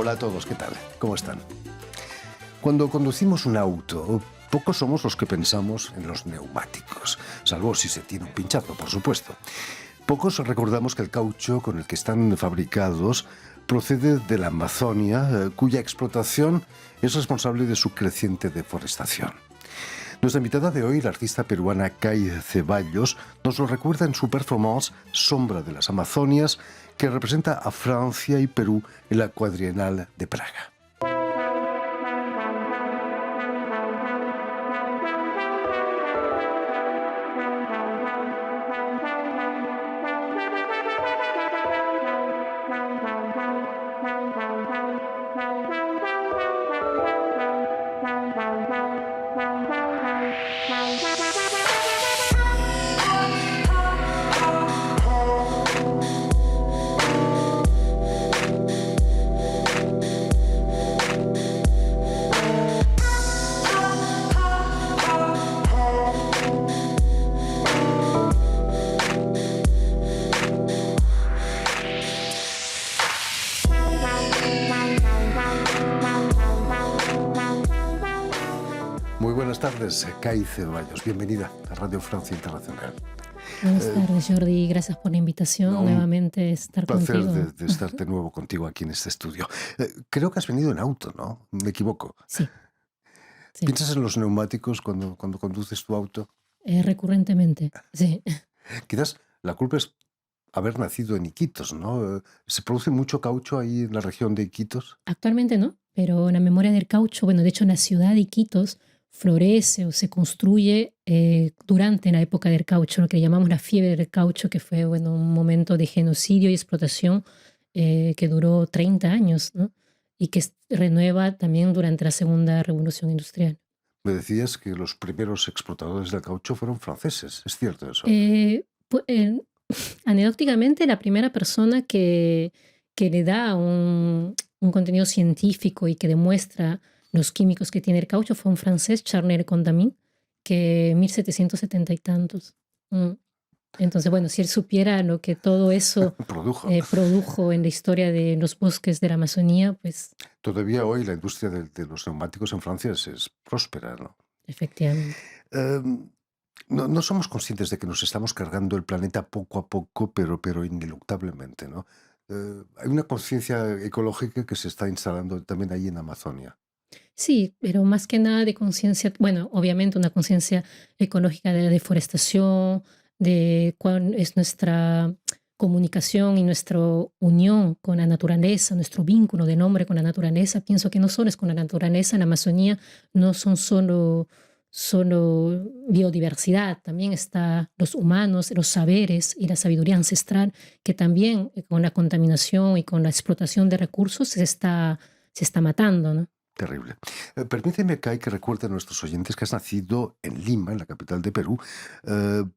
Hola a todos, ¿qué tal? ¿Cómo están? Cuando conducimos un auto, pocos somos los que pensamos en los neumáticos, salvo si se tiene un pinchazo, por supuesto. Pocos recordamos que el caucho con el que están fabricados procede de la Amazonia, cuya explotación es responsable de su creciente deforestación. Nuestra invitada de hoy, la artista peruana Kai Ceballos, nos lo recuerda en su performance Sombra de las Amazonias, que representa a Francia y Perú en la Cuadrienal de Praga. Muy buenas tardes, Kai Ceballos. Bienvenida a Radio Francia Internacional. Buenas tardes, Jordi. Gracias por la invitación. Nuevamente estar placer contigo. de estar de nuevo contigo aquí en este estudio. Creo que has venido en auto, ¿no? Me equivoco. Sí, sí. ¿Piensas en los neumáticos cuando conduces tu auto? Recurrentemente, sí. Quizás la culpa es haber nacido en Iquitos, ¿no? ¿Se produce mucho caucho ahí en la región de Iquitos? Actualmente no, pero la memoria del caucho, bueno, de hecho la ciudad de Iquitos florece o se construye durante la época del caucho, lo que llamamos la fiebre del caucho, que fue, bueno, un momento de genocidio y explotación que duró 30 años, ¿no? Y que renueva también durante la Segunda Revolución Industrial. Me decías que los primeros explotadores del caucho fueron franceses. ¿Es cierto eso? Anecdóticamente, la primera persona que le da un contenido científico y que demuestra los químicos que tiene el caucho fue un francés, Charles Condamine, que en 1770 y tantos. Entonces, bueno, si él supiera lo que todo eso produjo en la historia de los bosques de la Amazonía, pues... Todavía hoy la industria de los neumáticos en Francia es próspera, ¿no? Efectivamente. No somos conscientes de que nos estamos cargando el planeta poco a poco, pero ineluctablemente, ¿no? Hay una conciencia ecológica que se está instalando también ahí en Amazonia. Sí, pero más que nada de conciencia, bueno, obviamente una conciencia ecológica de la deforestación, de cuál es nuestra comunicación y nuestra unión con la naturaleza, nuestro vínculo del hombre con la naturaleza. Pienso que no solo es con la naturaleza, en la Amazonía no son solo biodiversidad, también está los humanos, los saberes y la sabiduría ancestral, que también con la contaminación y con la explotación de recursos se está matando, ¿no? Terrible. Permíteme, Kai, que recuerde a nuestros oyentes que has nacido en Lima, en la capital de Perú,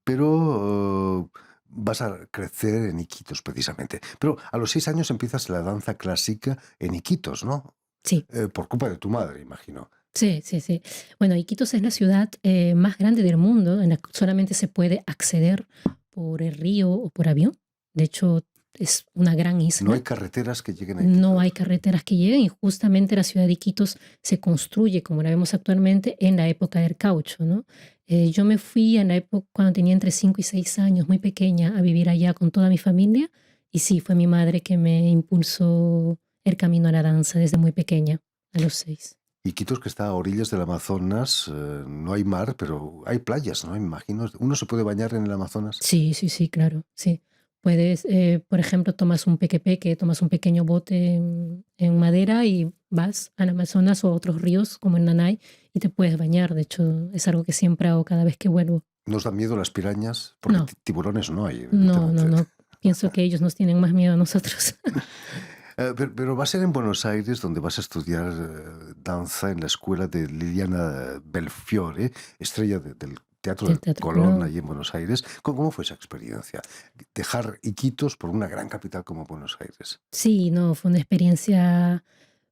pero vas a crecer en Iquitos, precisamente. Pero a los 6 años empiezas la danza clásica en Iquitos, ¿no? Sí. Por culpa de tu madre, imagino. Sí, sí, sí. Bueno, Iquitos es la ciudad más grande del mundo en la que solamente se puede acceder por el río o por avión. De hecho, es una gran isla. No hay carreteras que lleguen a Iquitos. No hay carreteras que lleguen y justamente la ciudad de Iquitos se construye, como la vemos actualmente, en la época del caucho, ¿no? Yo me fui en la época cuando tenía entre 5 y 6 años, muy pequeña, a vivir allá con toda mi familia. Y sí, fue mi madre que me impulsó el camino a la danza desde muy pequeña, a los 6. Iquitos, que está a orillas del Amazonas, no hay mar, pero hay playas, ¿no? Imagino. ¿Uno se puede bañar en el Amazonas? Sí, sí, sí, claro, sí. Puedes, por ejemplo, tomas un pequepeque, tomas un pequeño bote en madera y vas al Amazonas o a otros ríos como en Nanay y te puedes bañar. De hecho, es algo que siempre hago cada vez que vuelvo. ¿Nos dan miedo las pirañas? Porque No. Tiburones no hay. No. Pienso que ellos nos tienen más miedo a nosotros. Pero va a ser en Buenos Aires donde vas a estudiar danza en la escuela de Liliana Belfiore, estrella del Teatro Del del Teatro Colón, Colón. allí en Buenos Aires. ¿Cómo fue esa experiencia? Dejar Iquitos por una gran capital como Buenos Aires. Sí, no, fue una experiencia.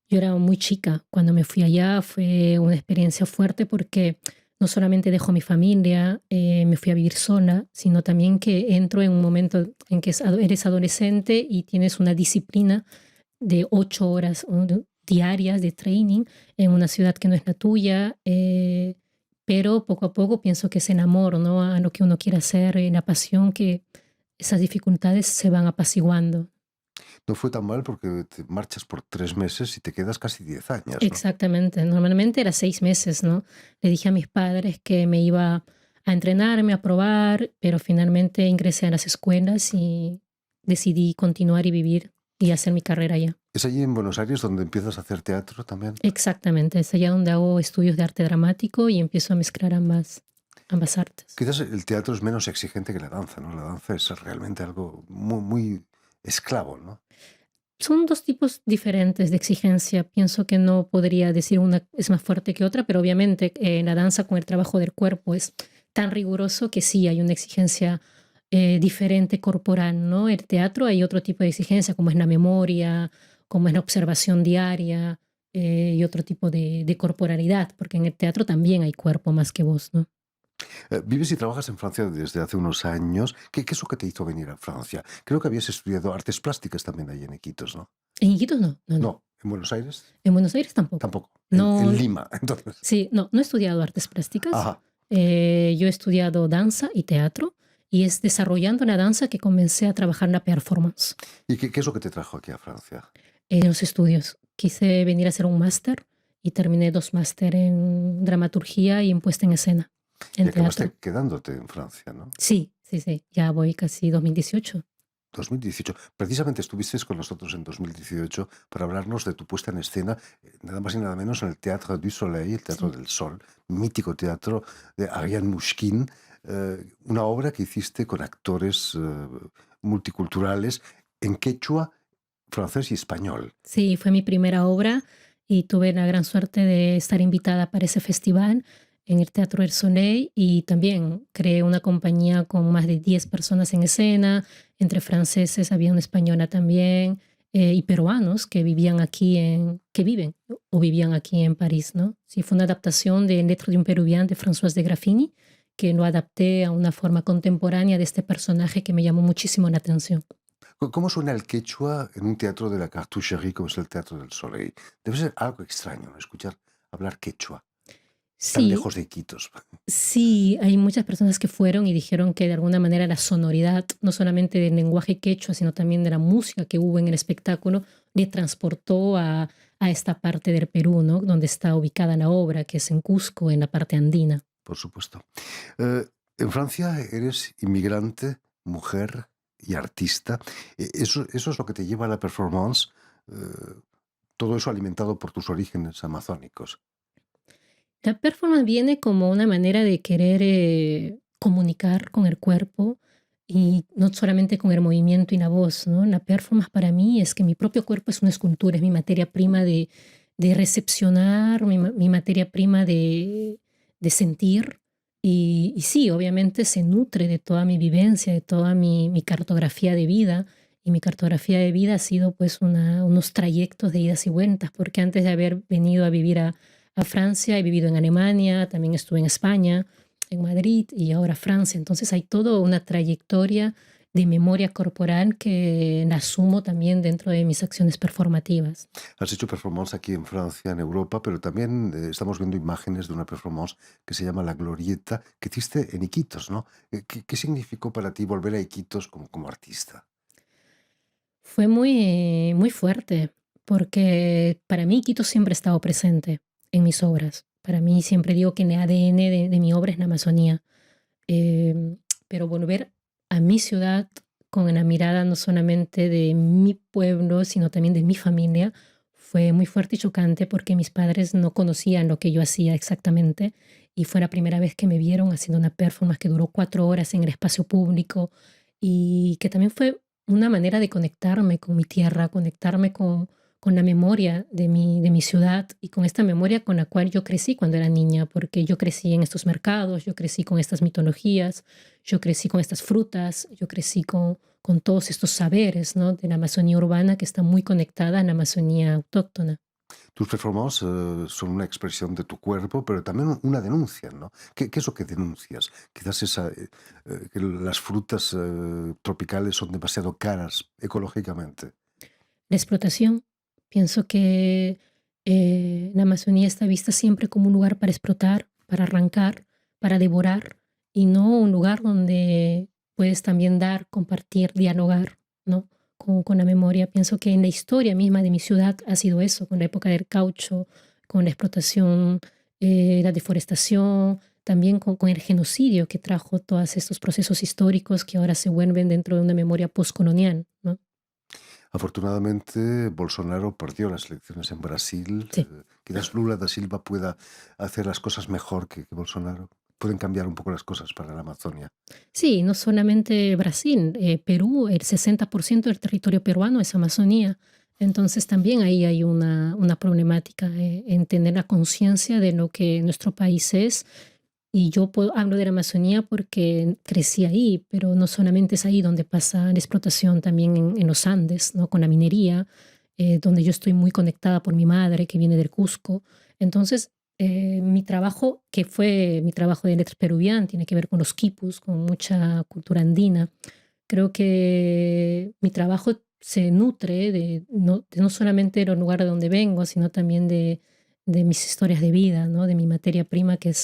Yo era muy chica cuando me fui allá, fue una experiencia fuerte porque no solamente dejo mi familia, me fui a vivir sola, sino también que entro en un momento en que eres adolescente y tienes una disciplina de 8 horas diarias de training en una ciudad que no es la tuya, pero poco a poco pienso que es en amor, ¿no? A lo que uno quiere hacer, en la pasión, que esas dificultades se van apaciguando. No fue tan mal porque te marchas por 3 meses y te quedas casi 10 años, ¿no? Exactamente, normalmente era 6 meses, ¿no? Le dije a mis padres que me iba a entrenarme, a probar, pero finalmente ingresé a las escuelas y decidí continuar y vivir y hacer mi carrera allá. ¿Es allí en Buenos Aires donde empiezas a hacer teatro también? Exactamente, es allá donde hago estudios de arte dramático y empiezo a mezclar ambas artes. Quizás el teatro es menos exigente que la danza, ¿no? La danza es realmente algo muy, muy esclavo, ¿no? Son dos tipos diferentes de exigencia. Pienso que no podría decir una es más fuerte que otra, pero obviamente la danza con el trabajo del cuerpo es tan riguroso que sí hay una exigencia diferente corporal, ¿no? El teatro hay otro tipo de exigencia, como es la memoria, como es la observación diaria y otro tipo de corporalidad, porque en el teatro también hay cuerpo más que voz, ¿no? Vives y trabajas en Francia desde hace unos años. ¿Qué es lo que te hizo venir a Francia? Creo que habías estudiado artes plásticas también ahí en Iquitos, ¿no? En Iquitos no, no, no. No, ¿en Buenos Aires? En Buenos Aires tampoco. Tampoco. En No, Lima, entonces. sí, no, no he estudiado artes plásticas. Ajá. Yo he estudiado danza y teatro y es desarrollando la danza que comencé a trabajar la performance ¿Y qué es lo que te trajo aquí a Francia? en los estudios. Quise venir a hacer un máster y terminé 2 máster en dramaturgia y en puesta en escena, Y en acabaste teatro. quedándote en Francia, ¿no? Sí, sí, sí, ya voy casi 2018. 2018. Precisamente estuviste con nosotros en 2018 para hablarnos de tu puesta en escena, nada más y nada menos en el Théâtre du Soleil, el Teatro Sí. del Sol, mítico teatro de Ariane Mouchkine, una obra que hiciste con actores multiculturales en quechua, francés y español. Sí, fue mi primera obra y tuve la gran suerte de estar invitada para ese festival en el Teatro del Soleil y también creé una compañía con más de 10 personas en escena, entre franceses, había una española también, y peruanos que vivían aquí que viven o vivían aquí en París, ¿no? Sí, fue una adaptación de Lettre d'un Péruvien de Françoise de Graffini, que lo adapté a una forma contemporánea de este personaje que me llamó muchísimo la atención. ¿Cómo suena el quechua en un teatro de la Cartoucherie como es el Teatro del Soleil? Debe ser algo extraño, ¿no? Escuchar hablar quechua, tan Sí, lejos de Iquitos. sí, hay muchas personas que fueron y dijeron que de alguna manera la sonoridad, no solamente del lenguaje quechua, sino también de la música que hubo en el espectáculo, le transportó a esta parte del Perú, ¿no? Donde está ubicada la obra, que es en Cusco, en la parte andina. Por supuesto. En Francia eres inmigrante, mujer y artista. Eso es lo que te lleva a la performance, eh, todo eso alimentado por tus orígenes amazónicos. La performance viene como una manera de querer comunicar con el cuerpo y no solamente con el movimiento y la voz, ¿no? La performance para mí es que mi propio cuerpo es una escultura, es mi materia prima de recepcionar, mi materia prima de sentir. Y sí, obviamente se nutre de toda mi vivencia, de toda mi cartografía de vida. Y mi cartografía de vida ha sido pues unos trayectos de idas y vueltas, porque antes de haber venido a vivir a Francia, he vivido en Alemania, también estuve en España, en Madrid y ahora Francia. Entonces hay toda una trayectoria de memoria corporal que la asumo también dentro de mis acciones performativas. Has hecho performance aquí en Francia, en Europa, pero también estamos viendo imágenes de una performance que se llama La Glorieta, que hiciste en Iquitos, ¿no? ¿Qué significó para ti volver a Iquitos como artista? Fue muy, muy fuerte porque para mí Quito siempre ha estado presente en mis obras. Para mí siempre digo que el ADN de mi obra es la Amazonía. Em, pero volver a mi ciudad con la mirada no solamente de mi pueblo, sino también de mi familia, fue muy fuerte y chocante porque mis padres no conocían lo que yo hacía exactamente y fue la primera vez que me vieron haciendo una performance que duró 4 horas en el espacio público y que también fue una manera de conectarme con mi tierra, conectarme con la memoria de mi ciudad y con esta memoria con la cual yo crecí cuando era niña, porque yo crecí en estos mercados, yo crecí con estas mitologías, yo crecí con estas frutas, yo crecí con todos estos saberes, ¿no? De la Amazonía urbana que está muy conectada a la Amazonía autóctona. Tus performances son una expresión de tu cuerpo, pero también una denuncia, ¿no? ¿Qué es lo que denuncias? Quizás que las frutas tropicales son demasiado caras ecológicamente. La explotación, Pienso que la Amazonía está vista siempre como un lugar para explotar, para arrancar, para devorar, y no un lugar donde puedes también dar, compartir, dialogar, ¿no? Con la memoria. Pienso que en la historia misma de mi ciudad ha sido eso, con la época del caucho, con la explotación, la deforestación, también con el genocidio que trajo todos estos procesos históricos que ahora se vuelven dentro de una memoria postcolonial, ¿no? Afortunadamente, Bolsonaro perdió las elecciones en Brasil. Sí. Quizás Lula da Silva pueda hacer las cosas mejor que Bolsonaro. Pueden cambiar un poco las cosas para la Amazonia. Sí, no solamente Brasil, Perú, el 60% del territorio peruano es Amazonía. Entonces también ahí hay una problemática en tener la conciencia de lo que nuestro país es. Y yo hablo de la Amazonía porque crecí ahí, pero no solamente es ahí donde pasa la explotación, también en los Andes, ¿no? Con la minería, donde yo estoy muy conectada por mi madre que viene del Cusco. Entonces, mi trabajo, que fue mi trabajo de letras peruviana, tiene que ver con los quipus, con mucha cultura andina. Creo que mi trabajo se nutre de no solamente de los lugares de donde vengo, sino también de mis historias de vida, ¿no? De mi materia prima que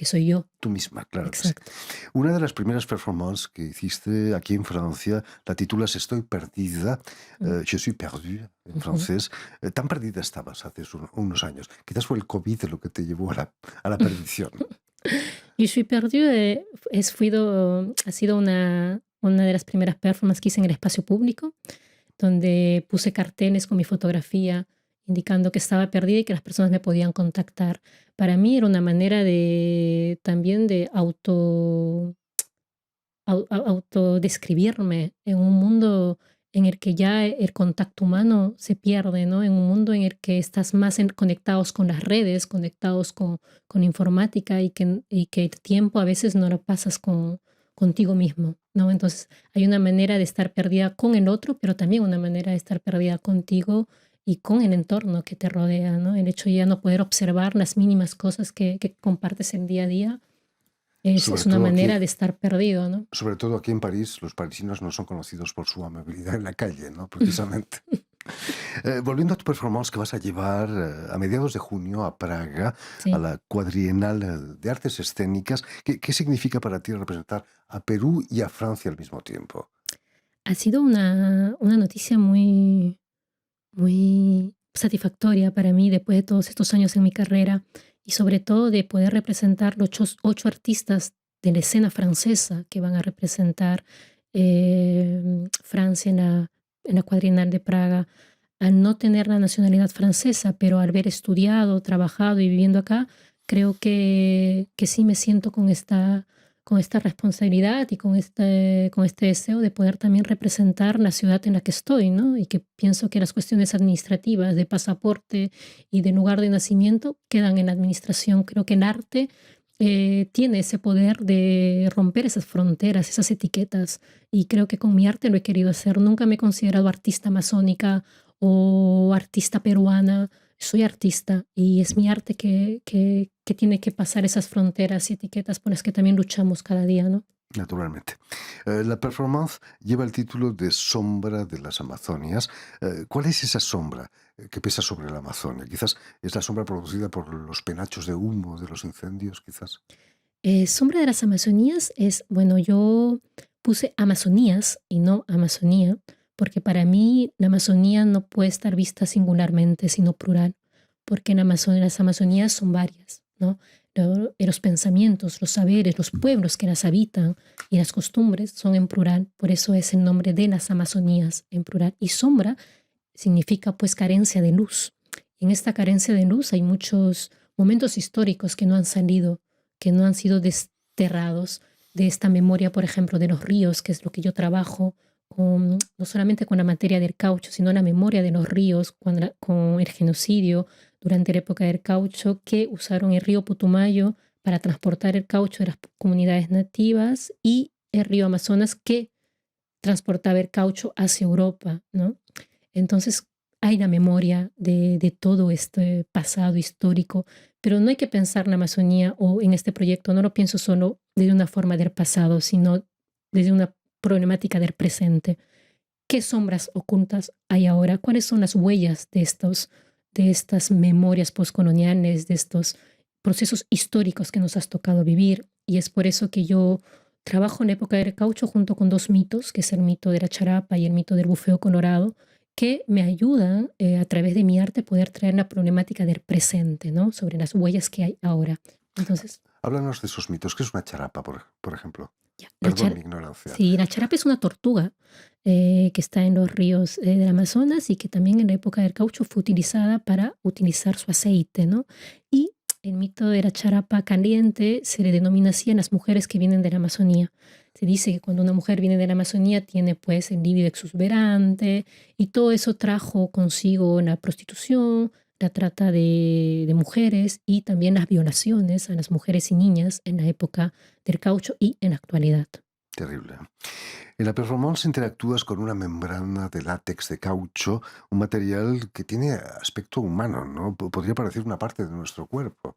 soy yo. Tú misma, claro que sí. Exacto. Una de las primeras performances que hiciste aquí en Francia la titulas Estoy perdida, Mm, Je suis perdue en ujú. francés. Tan perdida estabas hace unos años. Quizás fue el COVID lo que te llevó a la perdición. Je suis perdue ha sido una de las primeras performances que hice en el espacio público, donde puse carteles con mi fotografía indicando que estaba perdida y que las personas me podían contactar. Para mí era una manera de también de autodescribirme en un mundo en el que ya el contacto humano se pierde, ¿no? En un mundo en el que estás más conectados con las redes, conectados con informática y que el tiempo a veces no lo pasas contigo mismo, ¿no? Entonces hay una manera de estar perdida con el otro, pero también una manera de estar perdida contigo y con el entorno que te rodea, ¿no? El hecho de ya no poder observar las mínimas cosas que compartes el día a día es Sobre una todo aquí, manera de estar perdido, ¿no? sobre todo aquí en París, los parisinos no son conocidos por su amabilidad en la calle, ¿no? Precisamente. Volviendo a tu performance que vas a llevar a mediados de junio a Praga, a Sí, la Cuadrienal de Artes Escénicas, ¿qué significa para ti representar a Perú y a Francia al mismo tiempo? ha sido una noticia muy, muy satisfactoria para mí después de todos estos años en mi carrera y sobre todo de poder representar los ocho artistas de la escena francesa que van a representar Francia en la Cuadrienal de Praga. Al no tener la nacionalidad francesa, pero al haber estudiado, trabajado y viviendo acá, creo que sí me siento con esta responsabilidad y con este deseo de poder también representar la ciudad en la que estoy, ¿no? Y que pienso que las cuestiones administrativas de pasaporte y de lugar de nacimiento quedan en la administración. Creo que el arte tiene ese poder de romper esas fronteras, esas etiquetas, y creo que con mi arte lo he querido hacer. Nunca me he considerado artista amazónica o artista peruana. Soy artista y es mi arte que tiene que pasar esas fronteras y etiquetas por las que también luchamos cada día, ¿no? Naturalmente. La performance lleva el título de Sombra de las Amazonias. ¿Cuál es esa sombra que pesa sobre la Amazonia? Quizás es la sombra producida por los penachos de humo de los incendios, quizás. Sombra de las Amazonías es, bueno, yo puse Amazonías y no Amazonía, porque para mí la Amazonía no puede estar vista singularmente, sino plural, porque las Amazonías son varias, ¿no? Los pensamientos, los saberes, los pueblos que las habitan y las costumbres son en plural, por eso es el nombre de las Amazonías en plural. Y sombra significa pues carencia de luz. En esta carencia de luz hay muchos momentos históricos que no han salido, que no han sido desterrados de esta memoria, por ejemplo, de los ríos, que es lo que yo trabajo, no solamente con la materia del caucho, sino la memoria de los ríos con el genocidio durante la época del caucho, que usaron el río Putumayo para transportar el caucho de las comunidades nativas y el río Amazonas que transportaba el caucho hacia Europa, ¿no? Entonces hay la memoria de todo este pasado histórico, pero no hay que pensar la Amazonía o en este proyecto, no lo pienso solo desde una forma del pasado, sino desde una problemática del presente. ¿Qué sombras ocultas hay ahora? ¿Cuáles son las huellas de estas memorias postcoloniales, de estos procesos históricos que nos has tocado vivir? Y es por eso que yo trabajo en la época del caucho junto con dos mitos, que es el mito de la charapa y el mito del bufeo colorado, que me ayudan a través de mi arte poder traer la problemática del presente, ¿no? Sobre las huellas que hay ahora. Entonces, Háblanos de esos mitos. ¿Qué es una charapa, por ejemplo? ya, Perdón mi ignorancia. sí, la charapa es una tortuga que está en los ríos del Amazonas y que también en la época del caucho fue utilizada para utilizar su aceite, ¿no? Y el mito de la charapa caliente se le denomina así a las mujeres que vienen de la Amazonía. Se dice que cuando una mujer viene de la Amazonía tiene pues el líbido exuberante y todo eso trajo consigo la prostitución, la trata de mujeres y también las violaciones a las mujeres y niñas en la época del caucho y en la actualidad. Terrible. En la performance interactúas con una membrana de látex de caucho, un material que tiene aspecto humano, ¿no? Podría parecer una parte de nuestro cuerpo.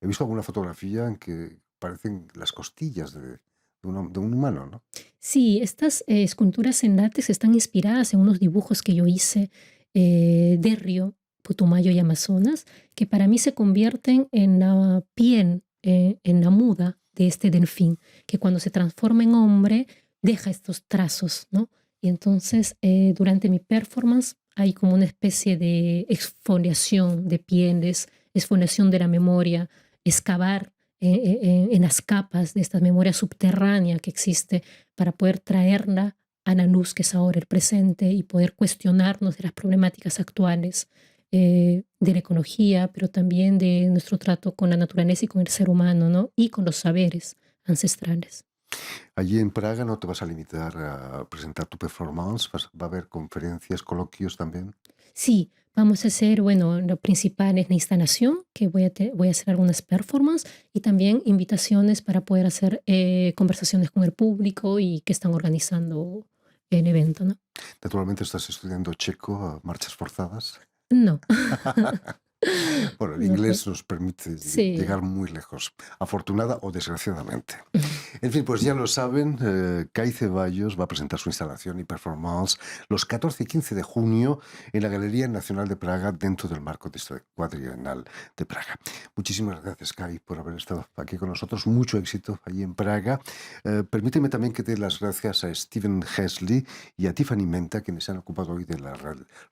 He visto alguna fotografía en que parecen las costillas de un humano, ¿no? Sí, estas esculturas en látex están inspiradas en unos dibujos que yo hice de Río, Putumayo y Amazonas, que para mí se convierten en la piel, en la muda de este delfín, que cuando se transforma en hombre deja estos trazos, ¿no? Y entonces durante mi performance hay como una especie de exfoliación de pieles, exfoliación de la memoria, excavar en las capas de esta memoria subterránea que existe para poder traerla a la luz que es ahora el presente y poder cuestionarnos de las problemáticas actuales de la ecología, pero también de nuestro trato con la naturaleza y con el ser humano, ¿no? Y con los saberes ancestrales. Allí en Praga no te vas a limitar a presentar tu performance, va a haber conferencias, coloquios también. Sí, vamos a hacer, bueno, lo principal es la instalación, que voy a hacer algunas performances y también invitaciones para poder hacer conversaciones con el público y que están organizando el evento, ¿no? Naturalmente estás estudiando checo a marchas forzadas. No. Bueno, el No sé. inglés nos permite Sí. llegar muy lejos, afortunada o desgraciadamente. En fin, pues ya lo saben, Kai Ceballos va a presentar su instalación y performance los 14 y 15 de junio en la Galería Nacional de Praga dentro del marco de este cuadrienal de Praga. Muchísimas gracias, Kai, por haber estado aquí con nosotros. Mucho éxito allí en Praga. Permíteme también que dé las gracias a Steven Hesley y a Tiffany Menta, quienes se han ocupado hoy de la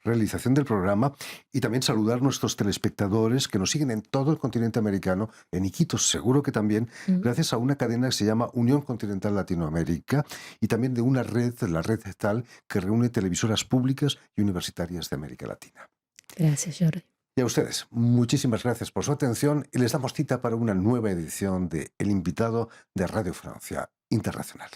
realización del programa, y también saludar a nuestros telespectadores que nos siguen en todo el continente americano, en Iquitos seguro que también, Mm. gracias a una cadena que se llama Unión Continental Latinoamérica y también de una red, la red tal, que reúne televisoras públicas y universitarias de América Latina. Gracias, Jordi. Y a ustedes, muchísimas gracias por su atención y les damos cita para una nueva edición de El Invitado de Radio Francia Internacional.